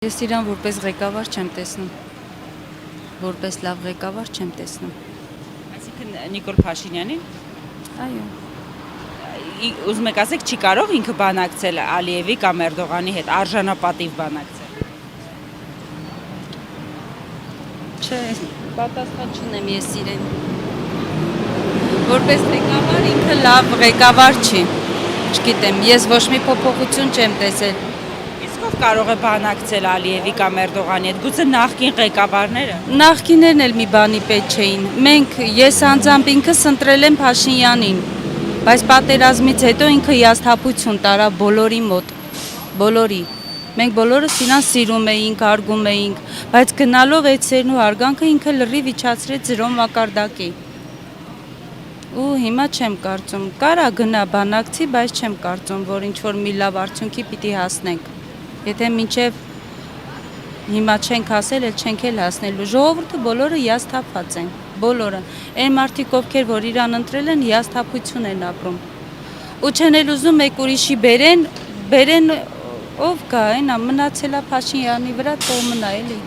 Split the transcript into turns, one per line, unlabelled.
Ես իրան որպես ղեկավար չեմ տեսնում, որպես լավ ղեկավար չեմ տեսնում։
Այսինքն Նիկոլ Փաշինյանին
Այո,
ուզում եք ասեք չի կարող ինքը բանակցել Ալիևի կամ Էրդողանի հետ, արժանապատիվ բանակցել։
չէ, պատասխան չունեմ ես իրեն։ Որպես ղեկավար ինքը լավ ղեկավար չի։ Չգիտեմ, ես ոչ մի փոփոխություն չեմ տեսել։
Իսկ ով կարող է բանակցել Ալիևի կամ Էրդողանի հետ, գուցե նախկին ղեկավարները։
Նախկիներն էլ մի բանի պետք չէին։ Ես անձամբ ինքս ընտրել եմ Փաշինյանին, բայց պատերազմից հետո ինքը հիասթափություն տարավ բոլորի մոտ, բոլորի։ Մենք բոլորս իրան սիրում էինք, հարգում էինք, բայց գնալով այդ սերն ու հարգանքը ինքը լրիվ իջացրեց 0 մակարդակի։ Ու հիմա չեմ կարծում, կարա գնա բանակցի, բայց չեմ կարծում, որ ինչ-որ մի լավ արդյունքի պիտի հասնենք։ Եթե մինչև հիմա չենք հասել, էլ չենք էլ հասնելու։ Ժողովուրդը բոլորը հիասթափված են, բոլորը։ Այն մարդիկ, ովքեր որ իրան ընտրել են, հիասթափություն են ապրում։ Ու չեն էլ ուզում մեկ ուրիշի բերեն ով կա, այնա մնացելա Փաշինյանի վրա, թող մնա էլի։